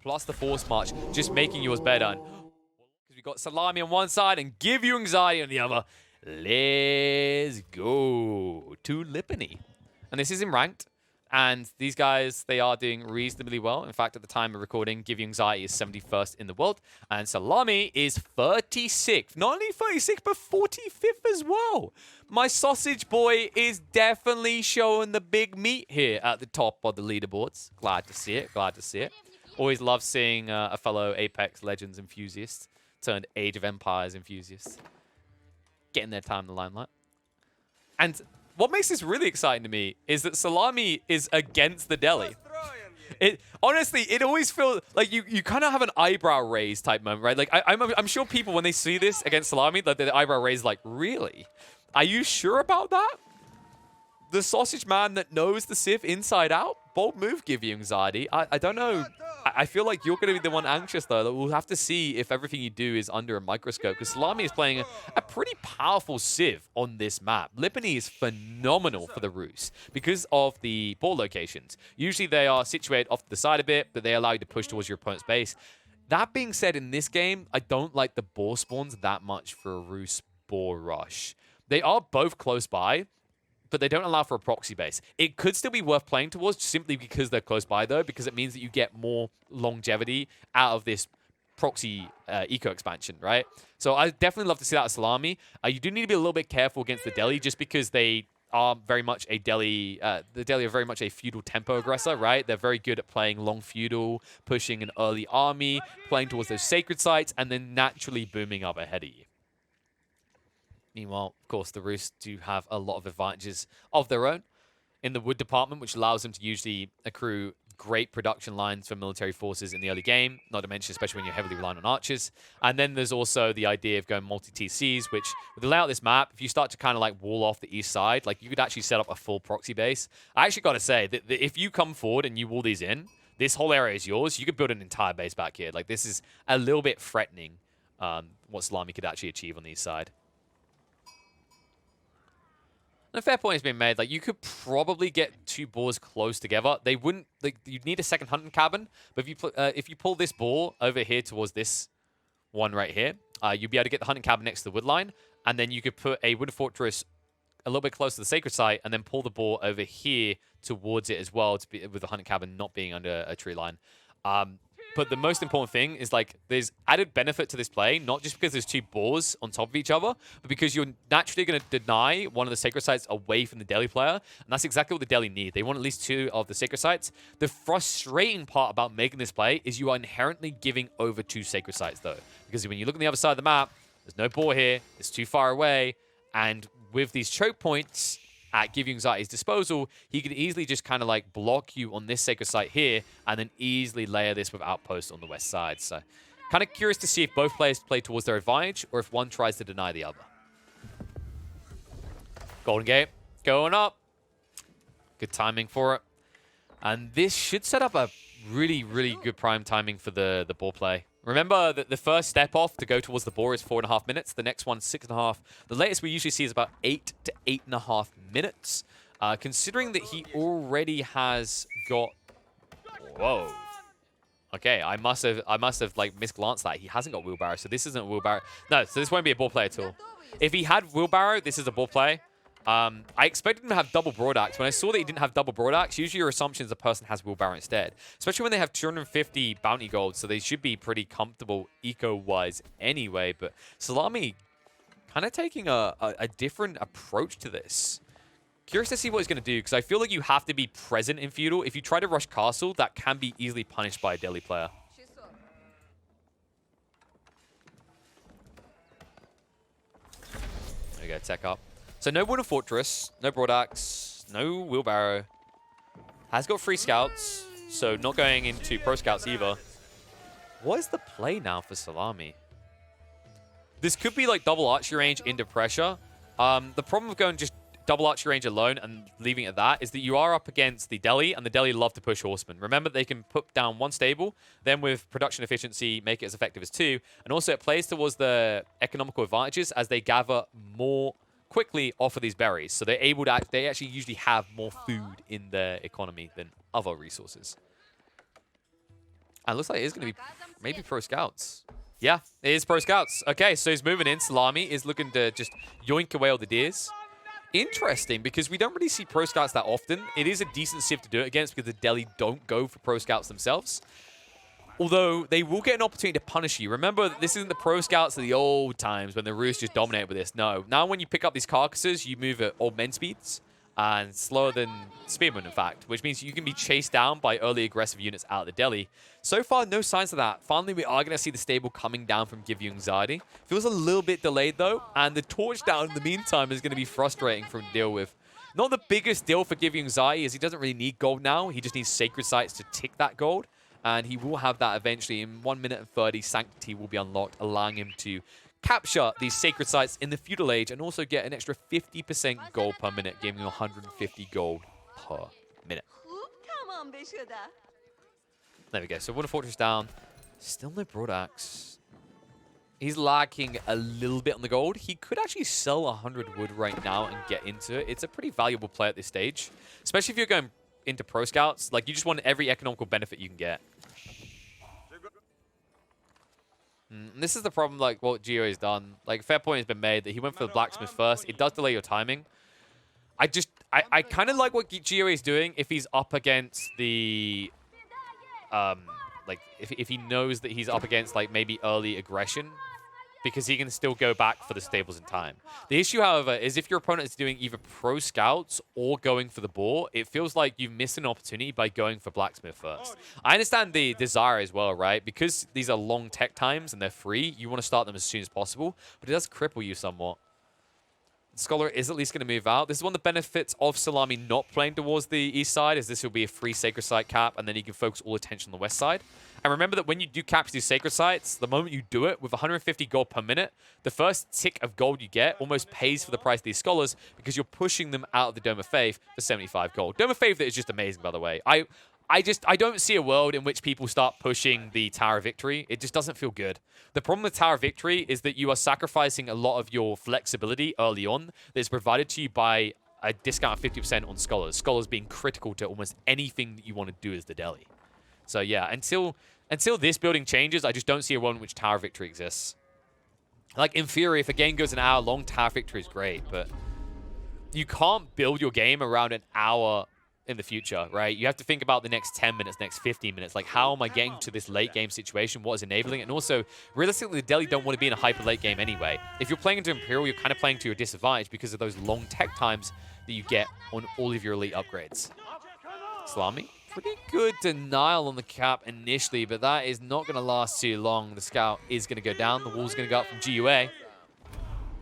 plus the force march, just making yours better. And because we got Szalami on one side and Give You Anxiety on the other. Let's go to Lipany. And this is in ranked. And these guys, they are doing reasonably well. In fact, at the time of recording, Give You Anxiety is 71st in the world. And Szalami is 36th. Not only 36th, but 45th as well. My sausage boy is definitely showing the big meat here at the top of the leaderboards. Glad to see it. Glad to see it. Always love seeing a fellow Apex Legends enthusiast turned Age of Empires enthusiast getting their time in the limelight. And what makes this really exciting to me is that Szalami is against the Deli. Honestly, it always feels like you kind of have an eyebrow raise type moment, right? Like I'm sure people when they see this against Szalami, like the eyebrow raise, like, really? Are you sure about that? The sausage man that knows the Civ inside out? Bold move, Give You Anxiety. I don't know. I feel like you're going to be the one anxious, though. That we'll have to see if everything you do is under a microscope. Because Szalami is playing a pretty powerful Civ on this map. Lipany is phenomenal for the Rus because of the ball locations. Usually they are situated off to the side a bit, but they allow you to push towards your opponent's base. That being said, in this game, I don't like the ball spawns that much for a Rus ball rush. They are both close by, but they don't allow for a proxy base. It could still be worth playing towards simply because they're close by, though, because it means that you get more longevity out of this proxy eco expansion, right? So I definitely love to see that at Szalami. You do need to be a little bit careful against the Deli just because they are very much a Deli. The Deli are very much a feudal tempo aggressor, right? They're very good at playing long feudal, pushing an early army, playing towards those sacred sites, and then naturally booming up ahead of you. Meanwhile, of course, the Rus do have a lot of advantages of their own in the wood department, which allows them to usually accrue great production lines for military forces in the early game, not to mention especially when you're heavily reliant on archers. And then there's also the idea of going multi-TCs, which with the layout of this map, if you start to kind of like wall off the east side, like you could actually set up a full proxy base. I actually got to say that if you come forward and you wall these in, this whole area is yours. You could build an entire base back here. Like, this is a little bit threatening what Szalami could actually achieve on the east side. And a fair point has been made. Like, you could probably get two balls close together. They wouldn't, like, you'd need a second hunting cabin. But if you pull this ball over here towards this one right here, you'd be able to get the hunting cabin next to the wood line. And then you could put a wood fortress a little bit close to the sacred site and then pull the ball over here towards it as well, to be, with the hunting cabin not being under a tree line. But the most important thing is, like, there's added benefit to this play, not just because there's two balls on top of each other, but because you're naturally going to deny one of the sacred sites away from the Deli player. And that's exactly what the Deli need. They want at least two of the sacred sites. The frustrating part about making this play is you are inherently giving over two sacred sites, though. Because when you look on the other side of the map, there's no ball here. It's too far away. And with these choke points at Give You Anxiety's disposal, he can easily just kind of like block you on this sacred site here and then easily layer this with outposts on the west side. So kind of curious to see if both players play towards their advantage or if one tries to deny the other. Golden Gate going up. Good timing for it. And this should set up a really, really good prime timing for the ball play. Remember that the first step off to go towards the ball is 4.5 minutes. The next one, 6.5. The latest we usually see is about 8 to 8.5 minutes. Considering that he already has got... Whoa. Okay, I must have like misglanced that. He hasn't got wheelbarrow, so this isn't a wheelbarrow. No, so this won't be a ball play at all. If he had wheelbarrow, this is a ball play. I expected him to have double broad axe. When I saw that he didn't have double broad axe, usually your assumption is the person has wheelbarrow instead. Especially when they have 250 bounty gold, so they should be pretty comfortable eco-wise anyway. But Szalami kind of taking a different approach to this. Curious to see what he's going to do, because I feel like you have to be present in feudal. If you try to rush castle, that can be easily punished by a Deli player. There we go, tech up. So no wooden fortress, no broad axe, no wheelbarrow. Has got 3 scouts, so not going into pro scouts either. What is the play now for Szalami? This could be like double archery range into pressure. The problem with going just double archery range alone and leaving it at that is that you are up against the Deli, and the Deli love to push horsemen. Remember, they can put down 1 stable, then with production efficiency, make it as effective as 2. And also it plays towards the economical advantages as they gather more quickly off of these berries. So they're able to, they actually usually have more food in their economy than other resources. And it looks like it is going to be maybe Pro Scouts. Yeah, it is Pro Scouts. Okay, so he's moving in. Szalami is looking to just yoink away all the deers. Interesting, because we don't really see Pro Scouts that often. It is a decent civ to do it against because the Delhi don't go for Pro Scouts themselves. Although, they will get an opportunity to punish you. Remember, this isn't the Pro Scouts of the old times when the Roos just dominated with this. No. Now when you pick up these carcasses, you move at old men speeds. And slower than Spearmen, in fact. Which means you can be chased down by early aggressive units out of the Delhi. So far, no signs of that. Finally, we are going to see the stable coming down from Give You Anxiety. Feels a little bit delayed, though. And the torch down in the meantime is going to be frustrating for him to deal with. Not the biggest deal for Give You Anxiety, as he doesn't really need gold now. He just needs Sacred Sites to tick that gold. And he will have that eventually. In 1 minute and 30, Sanctity will be unlocked, allowing him to capture these Sacred Sites in the Feudal Age and also get an extra 50% gold per minute, giving him 150 gold per minute. There we go. So Water Fortress down. Still no Broad Axe. He's lacking a little bit on the gold. He could actually sell 100 wood right now and get into it. It's a pretty valuable play at this stage, especially if you're going into Pro Scouts. Like, you just want every economical benefit you can get. And this is the problem, like, what Gio has done. Like, fair point has been made that he went for the Blacksmith first. It does delay your timing. I kind of like what Gio is doing if he's up against the, like, if he knows that he's up against, like, maybe early aggression, because he can still go back for the stables in time. The issue, however, is if your opponent is doing either Pro Scouts or going for the boar, it feels like you miss an opportunity by going for Blacksmith first. I understand the desire as well, right? Because these are long tech times and they're free, you want to start them as soon as possible, but it does cripple you somewhat. Scholar is at least going to move out. This is one of the benefits of Szalami not playing towards the east side, is this will be a free Sacred Site cap, and then you can focus all attention on the west side. And remember that when you do capture these Sacred Sites, the moment you do it with 150 gold per minute, the first tick of gold you get almost pays for the price of these Scholars because you're pushing them out of the Dome of Faith for 75 gold. Dome of Faith is just amazing, by the way. I don't see a world in which people start pushing the Tower of Victory. It just doesn't feel good. The problem with Tower of Victory is that you are sacrificing a lot of your flexibility early on that is provided to you by a discount of 50% on Scholars. Scholars being critical to almost anything that you want to do as the Delhi. So yeah, until this building changes, I just don't see a world in which Tower of Victory exists. Like, in theory, if a game goes an hour long, Tower of Victory is great, but you can't build your game around an hour in the future, right? You have to think about the next 10 minutes, next 15 minutes. Like, how am I getting to this late game situation? What is enabling it? And also, realistically, the Delhi don't want to be in a hyper late game anyway. If you're playing into Imperial, you're kind of playing to your disadvantage because of those long tech times that you get on all of your elite upgrades. Szalami, pretty good denial on the cap initially, but that is not going to last too long. The scout is going to go down. The wall's going to go up from GUA.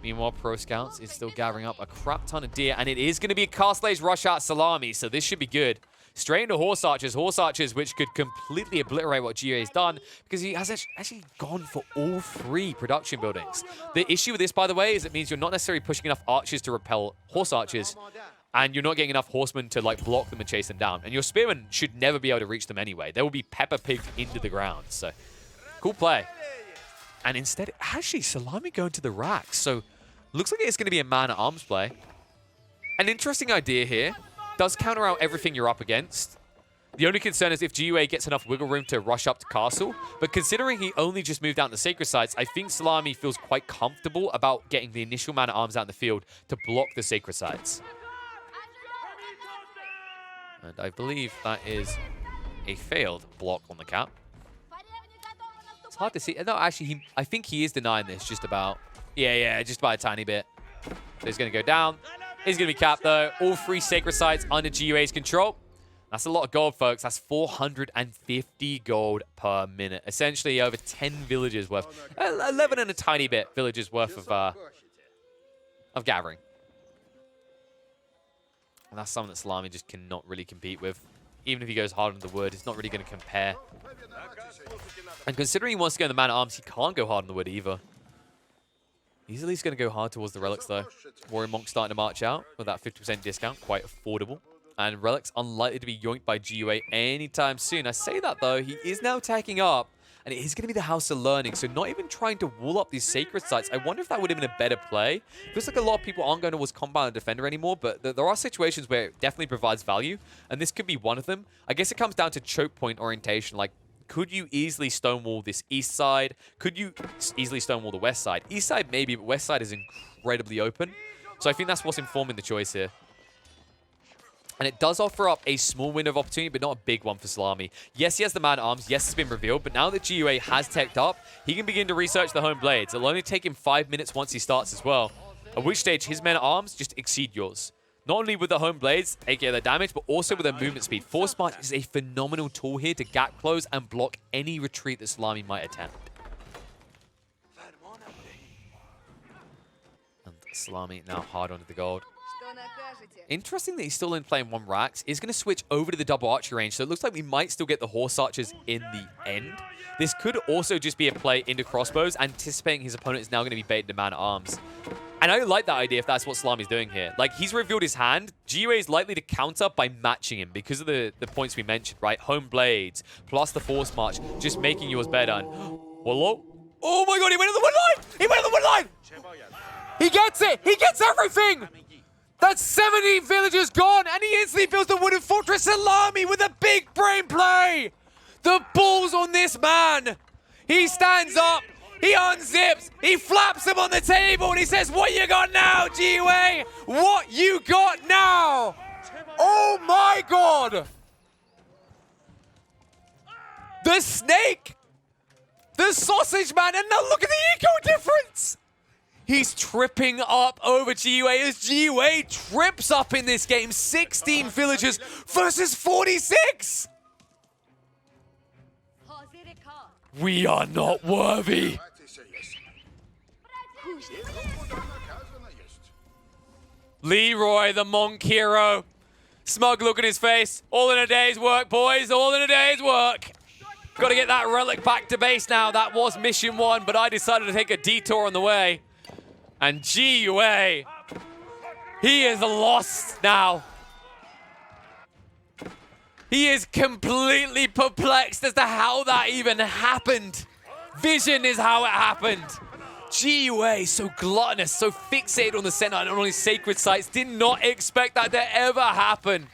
Meanwhile, Pro Scouts is still gathering up a crap ton of deer, and it is going to be a Castle rush out Szalami, so this should be good. Straight into Horse Archers, which could completely obliterate what GA has done, because he has actually gone for all 3 production buildings. The issue with this, by the way, is it means you're not necessarily pushing enough archers to repel Horse Archers, and you're not getting enough horsemen to, like, block them and chase them down. And your spearmen should never be able to reach them anyway. They will be Peppa Pigged into the ground, so cool play. And instead, actually, Szalami going to the racks. So, looks like it's going to be a man-at-arms play. An interesting idea here. Does counter out everything you're up against. The only concern is if GUA gets enough wiggle room to rush up to Castle. But considering he only just moved out to Sacred Sites, I think Szalami feels quite comfortable about getting the initial man-at-arms out in the field to block the Sacred Sites. And I believe that is a failed block on the cap. It's hard to see. No, actually, I think he is denying this just about. Yeah, just by a tiny bit. So he's going to go down. He's going to be capped, though. All 3 Sacred Sites under GUA's control. That's a lot of gold, folks. That's 450 gold per minute. Essentially, over 10 villages worth. 11 and a tiny bit villages worth of gathering. And that's something that Szalami just cannot really compete with. Even if he goes hard on the wood, it's not really going to compare. And considering he wants to go in the man-at-arms, he can't go hard on the wood either. He's at least going to go hard towards the relics, though. Warrior Monk starting to march out with that 50% discount. Quite affordable. And relics unlikely to be yoinked by GUA anytime soon. I say that, though. He is now tacking up. And it is going to be the House of Learning. So not even trying to wall up these Sacred Sites. I wonder if that would have been a better play. Feels like a lot of people aren't going towards Combat and Defender anymore. But there are situations where it definitely provides value. And this could be one of them. I guess it comes down to choke point orientation. Like, could you easily stonewall this east side? Could you easily stonewall the west side? East side maybe, but west side is incredibly open. So I think that's what's informing the choice here. And it does offer up a small window of opportunity, but not a big one for Szalami. Yes, he has the man-at-arms. Yes, it's been revealed. But now that GUA has teched up, he can begin to research the home blades. It'll only take him 5 minutes once he starts as well. At which stage, his men-at-arms just exceed yours. Not only with the home blades, aka their damage, but also with their movement speed. Force March is a phenomenal tool here to gap close and block any retreat that Szalami might attempt. And Szalami now hard onto the gold. Interesting that he's still in playing 1 racks. He's going to switch over to the double archery range, so it looks like we might still get the horse archers in the end. This could also just be a play into crossbows, anticipating his opponent is now going to be baited to man-at-arms. And I like that idea if that's what Szalami's doing here. Like, he's revealed his hand. GUA is likely to counter by matching him because of the points we mentioned, right? Home blades, plus the force march, just making yours better. And, hello? Oh my god, he went on the wood line! He went on the wood line! He gets it! He gets everything! That's 70 villagers gone, and he instantly builds the wooden fortress. Szalami with a big brain play! The balls on this man! He stands up, he unzips, he flaps him on the table, and he says, what you got now, GUA? What you got now? Oh my god! The snake! The sausage man, and now look at the eco difference! He's tripping up over GUA as GUA trips up in this game. 16 villagers versus 46! We are not worthy. Leroy, the monk hero. Smug look in his face. All in a day's work, boys. All in a day's work. Got to get that relic back to base now. That was mission 1, but I decided to take a detour on the way. And GUA, he is lost now. He is completely perplexed as to how that even happened. Vision is how it happened. GUA, so gluttonous, so fixated on the center and on his sacred sites, did not expect that to ever happen.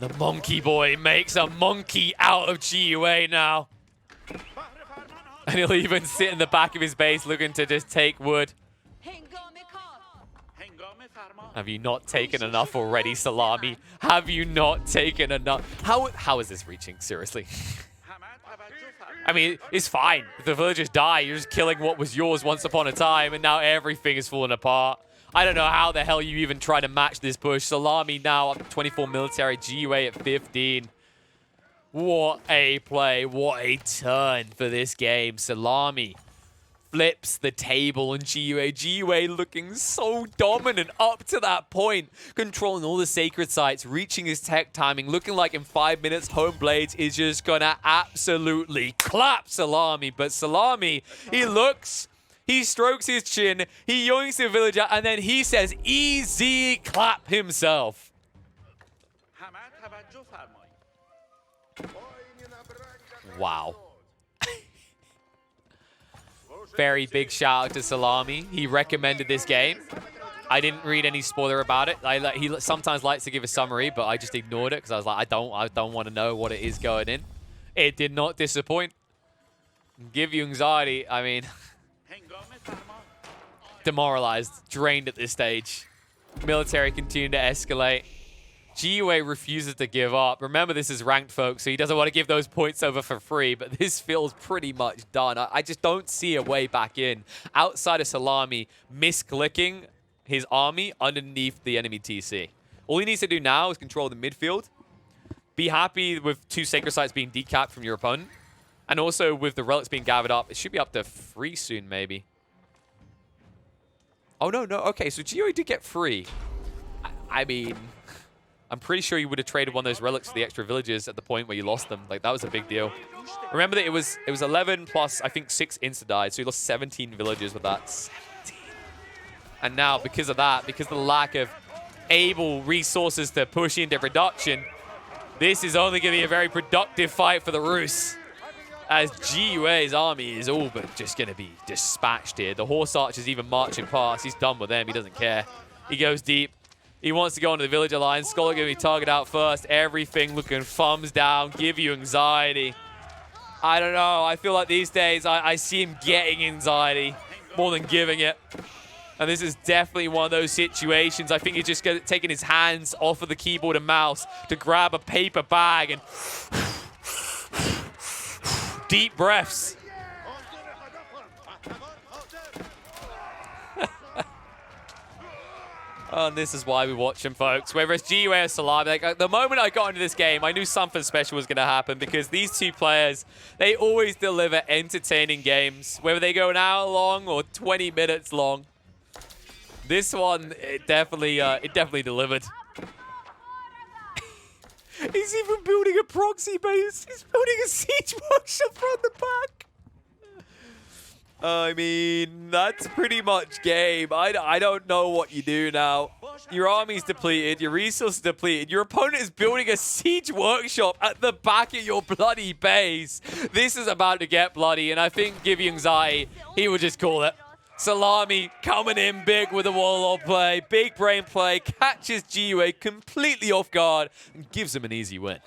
The monkey boy makes a monkey out of GUA now. And he'll even sit in the back of his base looking to just take wood. Have you not taken enough already, Szalami? Have you not taken enough? How is this reaching, seriously? I mean, it's fine. If the villagers die, you're just killing what was yours once upon a time, and now everything is falling apart. I don't know how the hell you even try to match this push. Szalami now up to 24 military, GUA at 15. What a play, what a turn for this game. Szalami flips the table on GUA. GUA looking so dominant up to that point. Controlling all the sacred sites, reaching his tech timing, looking like in 5 minutes, Home Blades is just gonna absolutely clap Szalami. But Szalami, he looks, he strokes his chin, he yoinks the villager, and then he says, easy clap himself. Wow. Very big shout out to Szalami. He recommended this game. I didn't read any spoiler about it. He sometimes likes to give a summary, but I just ignored it because I was like, I don't want to know what it is going in. It did not disappoint. Give you anxiety. I mean, demoralized, drained at this stage. Military continue to escalate. GUA refuses to give up. Remember, this is ranked, folks, so he doesn't want to give those points over for free, but this feels pretty much done. I just don't see a way back in outside of Szalami misclicking his army underneath the enemy TC. All he needs to do now is control the midfield. Be happy with 2 sacred sites being decapped from your opponent. And also with the relics being gathered up, it should be up to 3 soon, maybe. Oh, no. Okay, so GUA did get 3. I mean, I'm pretty sure you would have traded one of those relics for the extra villages at the point where you lost them. Like, that was a big deal. Remember that it was 11 plus, I think, 6 insta-died, so you lost 17 villages with that. 17. And now, because of that, because of the lack of able resources to push into production, this is only going to be a very productive fight for the Rus. As GUA's army is all but just going to be dispatched here. The horse archer's even marching past. He's done with them. He doesn't care. He goes deep. He wants to go into the Village Alliance. Scholar going to be targeted out first. Everything looking thumbs down. Give you anxiety. I don't know. I feel like these days I see him getting anxiety more than giving it. And this is definitely one of those situations. I think he's just taking his hands off of the keyboard and mouse to grab a paper bag and deep breaths. Oh, and this is why we watch him, folks. Whether it's GUA or Szalami, like, the moment I got into this game, I knew something special was going to happen because these two players, they always deliver entertaining games, whether they go an hour long or 20 minutes long. This one, it definitely delivered. He's even building a proxy base. He's building a siege workshop from the back. I mean, that's pretty much game. I don't know what you do now. Your army's depleted. Your resources depleted. Your opponent is building a siege workshop at the back of your bloody base. This is about to get bloody, and I think Give You Anxiety, he would just call it. Szalami coming in big with a warlord play. Big brain play. Catches GUA completely off guard and gives him an easy win.